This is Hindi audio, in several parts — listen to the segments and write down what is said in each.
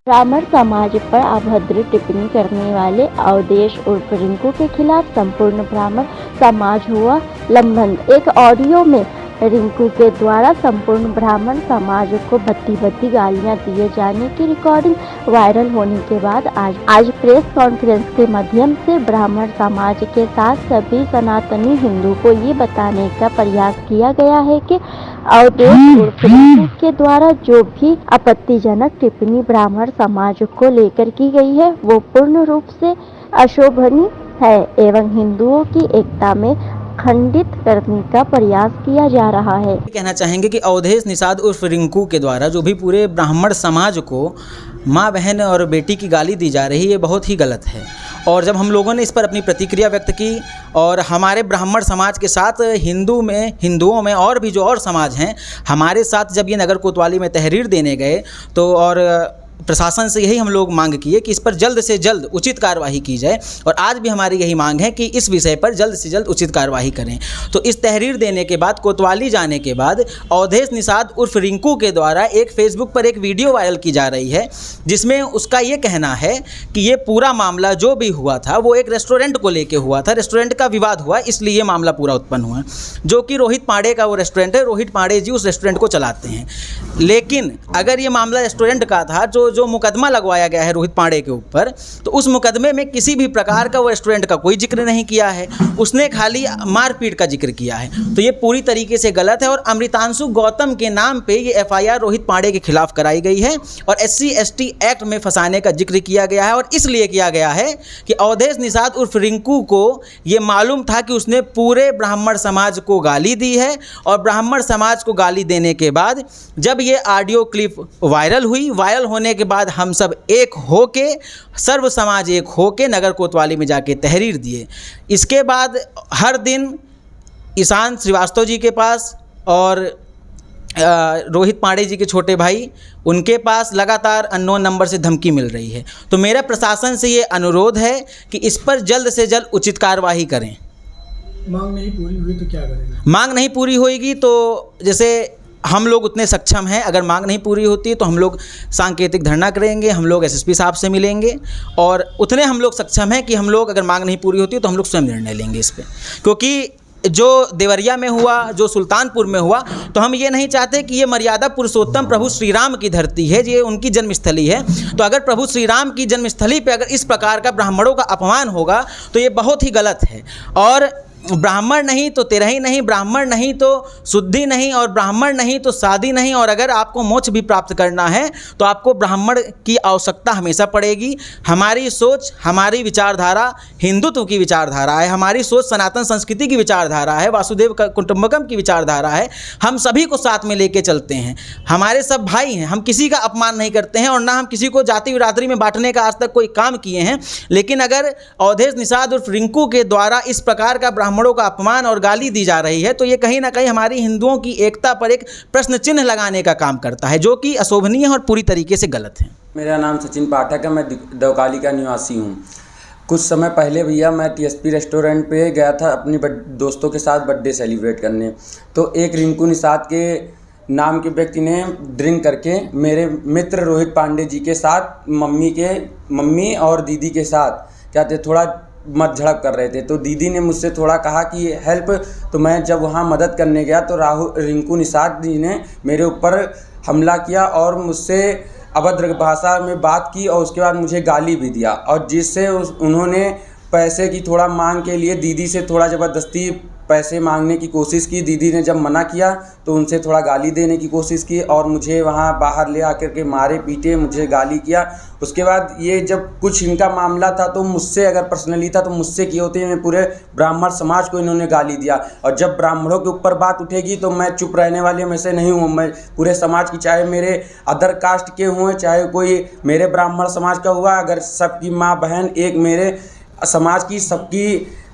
ब्राह्मण समाज पर अभद्र टिप्पणी करने वाले अवधेश उर्फ रिंकू के खिलाफ संपूर्ण ब्राह्मण समाज हुआ लंबन। एक ऑडियो में रिंकू के द्वारा संपूर्ण ब्राह्मण समाज को भद्दी गालियां दिए जाने की रिकॉर्डिंग वायरल होने के बाद आज प्रेस कॉन्फ्रेंस के माध्यम से ब्राह्मण समाज के साथ सभी सनातनी हिंदू को ये बताने का प्रयास किया गया है कि अवधेश उर्फ रिंकू के द्वारा जो भी आपत्तिजनक टिप्पणी ब्राह्मण समाज को लेकर की गई है वो पूर्ण रूप से अशोभनीय है एवं हिंदुओं की एकता में खंडित करने का प्रयास किया जा रहा है। कहना चाहेंगे कि अवधेश निषाद उर्फ रिंकू के द्वारा जो भी पूरे ब्राह्मण समाज को माँ बहन और बेटी की गाली दी जा रही है ये बहुत ही गलत है। और जब हम लोगों ने इस पर अपनी प्रतिक्रिया व्यक्त की और हमारे ब्राह्मण समाज के साथ हिंदुओं में और भी जो और समाज हैं हमारे साथ जब ये नगर कोतवाली में तहरीर देने गए तो और प्रशासन से यही हम लोग मांग किए कि इस पर जल्द से जल्द उचित कार्यवाही की जाए और आज भी हमारी यही मांग है कि इस विषय पर जल्द से जल्द उचित कार्यवाही करें। तो इस तहरीर देने के बाद कोतवाली जाने के बाद अवधेश निषाद उर्फ रिंकू के द्वारा एक फेसबुक पर एक वीडियो वायरल की जा रही है जिसमें उसका ये कहना है कि ये पूरा मामला जो भी हुआ था वो एक रेस्टोरेंट को लेके हुआ था, रेस्टोरेंट का विवाद हुआ इसलिए ये मामला पूरा उत्पन्न हुआ, जो कि रोहित पांडे का वो रेस्टोरेंट है। रोहित पांडे जी उस रेस्टोरेंट को चलाते हैं। लेकिन अगर ये मामला रेस्टोरेंट का था जो मुकदमा लगवाया गया है रोहित पांडे के ऊपर, तो उस मुकदमे में किसी भी प्रकार का वो रेस्टोरेंट का कोई जिक्र नहीं किया है, उसने खाली मारपीट का जिक्र किया है। तो ये पूरी तरीके से गलत है और अमृतांशु गौतम के नाम पे ये एफआईआर रोहित पांडे के खिलाफ कराई गई है और SC/ST एक्ट में फंसाने का जिक्र किया गया है। और इसलिए किया गया है कि अवधेश निषाद उर्फ रिंकू को ये मालूम था कि उसने पूरे ब्राह्मण समाज को गाली दी है और ब्राह्मण समाज को गाली देने के बाद जब ये ऑडियो क्लिप वायरल हुई, वायरल होने के बाद हम सब एक होके, सर्व समाज एक होके नगर कोतवाली में जाके तहरीर दिए। इसके बाद हर दिन ईशान श्रीवास्तव जी के पास और रोहित पांडे जी के छोटे भाई उनके पास लगातार अननोन नंबर से धमकी मिल रही है। तो मेरा प्रशासन से ये अनुरोध है कि इस पर जल्द से जल्द उचित कार्यवाही करें। मांग नहीं पूरी हुई तो क्या करेंगे? मांग नहीं पूरी होएगी तो जैसे हम लोग उतने सक्षम हैं, अगर मांग नहीं पूरी होती है तो हम लोग सांकेतिक धरना करेंगे, हम लोग SSP साहब से मिलेंगे और उतने हम लोग सक्षम हैं कि हम लोग अगर मांग नहीं पूरी होती तो हम लोग स्वयं निर्णय लेंगे इस पर। क्योंकि जो देवरिया में हुआ, जो सुल्तानपुर में हुआ, तो हम ये नहीं चाहते कि ये मर्यादा पुरुषोत्तम प्रभु श्री राम की धरती है, ये उनकी जन्मस्थली है। तो अगर प्रभु श्री राम की जन्मस्थली पे अगर इस प्रकार का ब्राह्मणों का अपमान होगा तो ये बहुत ही गलत है। और ब्राह्मण नहीं तो तेरही नहीं, ब्राह्मण नहीं तो शुद्धि नहीं और ब्राह्मण नहीं तो शादी नहीं। और अगर आपको मोक्ष भी प्राप्त करना है तो आपको ब्राह्मण की आवश्यकता हमेशा पड़ेगी। हमारी सोच, हमारी विचारधारा हिंदुत्व की विचारधारा है, हमारी सोच सनातन संस्कृति की विचारधारा है, वासुदेव कुटुंबकम की विचारधारा है। हम सभी को साथ में लेके चलते हैं, हमारे सब भाई हैं, हम किसी का अपमान नहीं करते हैं और ना हम किसी को जाति बिरादरी में बांटने का आज तक कोई काम किए हैं। लेकिन अगर अवधेश निषाद उर्फ रिंकू के द्वारा इस प्रकार का ब्राह्मणों का अपमान और गाली दी जा रही है तो ये कहीं ना कहीं हमारी हिंदुओं की एकता पर एक प्रश्न चिन्ह लगाने का काम करता है, जो कि अशोभनीय और पूरी तरीके से गलत है। मेरा नाम सचिन पाठक है, मैं देवकाली का निवासी हूँ। कुछ समय पहले भैया मैं TSP रेस्टोरेंट पे गया था अपनी दोस्तों के साथ बर्थडे सेलिब्रेट करने। तो एक रिंकू निषाद के नाम के व्यक्ति ने ड्रिंक करके मेरे मित्र रोहित पांडे जी के साथ मम्मी और दीदी के साथ क्या थे थोड़ा मत झड़प कर रहे थे। तो दीदी ने मुझसे थोड़ा कहा कि हेल्प, तो मैं जब वहाँ मदद करने गया तो रिंकू निषाद जी ने मेरे ऊपर हमला किया और मुझसे अभद्र भाषा में बात की और उसके बाद मुझे गाली भी दिया। और जिससे उन्होंने पैसे की थोड़ा मांग के लिए दीदी से थोड़ा ज़बरदस्ती पैसे मांगने की कोशिश की। दीदी ने जब मना किया तो उनसे थोड़ा गाली देने की कोशिश की और मुझे वहाँ बाहर ले आकर के मारे पीटे, मुझे गाली किया। उसके बाद ये जब कुछ इनका मामला था तो मुझसे अगर पर्सनली था तो मुझसे किए होते हैं, पूरे ब्राह्मण समाज को इन्होंने गाली दिया। और जब ब्राह्मणों के ऊपर बात उठेगी तो मैं चुप रहने वाले में से नहीं हूँ। मैं पूरे समाज की, चाहे मेरे अदर कास्ट के हुए, चाहे कोई मेरे ब्राह्मण समाज का हुआ, अगर सबकी माँ बहन एक मेरे समाज की सबकी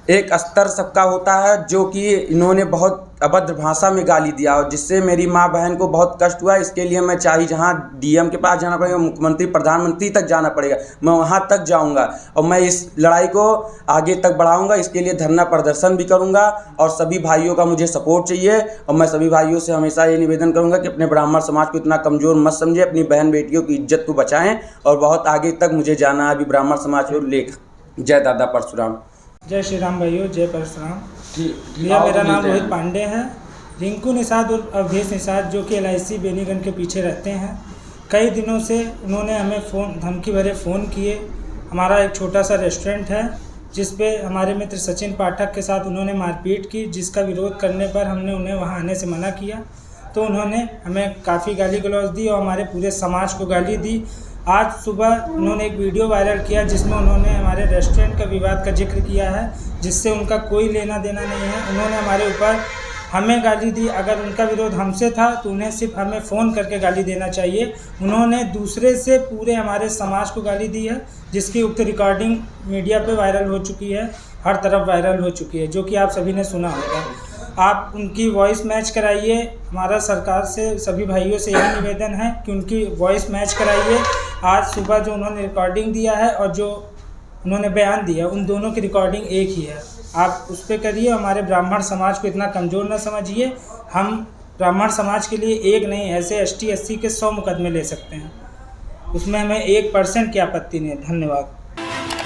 एक स्तर सबका होता है, जो कि इन्होंने बहुत अभद्र भाषा में गाली दिया और जिससे मेरी माँ बहन को बहुत कष्ट हुआ। इसके लिए मैं चाहे जहाँ डीएम के पास जाना पड़ेगा, मुख्यमंत्री प्रधानमंत्री तक जाना पड़ेगा, मैं वहाँ तक जाऊँगा और मैं इस लड़ाई को आगे तक बढ़ाऊँगा। इसके लिए धरना प्रदर्शन भी करूँगा और सभी भाइयों का मुझे सपोर्ट चाहिए। और मैं सभी भाइयों से हमेशा ये निवेदन करूँगा कि अपने ब्राह्मण समाज को इतना कमज़ोर मत समझे, अपनी बहन बेटियों की इज्जत को बचाएँ और बहुत आगे तक मुझे जाना है अभी ब्राह्मण समाज को लेकर। जय दादा परशुराम। जय श्री राम भाइयों, जय परशुराम। भैया मेरा नाम रोहित पांडे है। रिंकू निषाद और अवधेश निषाद जो कि LIC बेनीगंज के पीछे रहते हैं, कई दिनों से उन्होंने हमें धमकी भरे फ़ोन किए। हमारा एक छोटा सा रेस्टोरेंट है जिस पे हमारे मित्र सचिन पाठक के साथ उन्होंने मारपीट की, जिसका विरोध करने पर हमने उन्हें वहाँ आने से मना किया तो उन्होंने हमें काफ़ी गाली गलौज दी और हमारे पूरे समाज को गाली दी। आज सुबह उन्होंने एक वीडियो वायरल किया जिसमें उन्होंने हमारे रेस्टोरेंट का विवाद का जिक्र किया है, जिससे उनका कोई लेना देना नहीं है। उन्होंने हमारे ऊपर हमें गाली दी। अगर उनका विरोध हमसे था तो उन्हें सिर्फ हमें फ़ोन करके गाली देना चाहिए। उन्होंने दूसरे से पूरे हमारे समाज को गाली दी है, जिसकी उक्त रिकॉर्डिंग मीडिया पे वायरल हो चुकी है, हर तरफ वायरल हो चुकी है, जो कि आप सभी ने सुना होगा। आप उनकी वॉइस मैच कराइए। हमारा सरकार से सभी भाइयों से यही निवेदन है कि उनकी वॉइस मैच कराइए। आज सुबह जो उन्होंने रिकॉर्डिंग दिया है और जो उन्होंने बयान दिया, उन दोनों की रिकॉर्डिंग एक ही है। आप उस पर करिए। हमारे ब्राह्मण समाज को इतना कमज़ोर न समझिए। हम ब्राह्मण समाज के लिए एक नहीं, ऐसे ST SC के 100 मुकदमे ले सकते हैं, उसमें हमें 1% की आपत्ति नहीं है। धन्यवाद।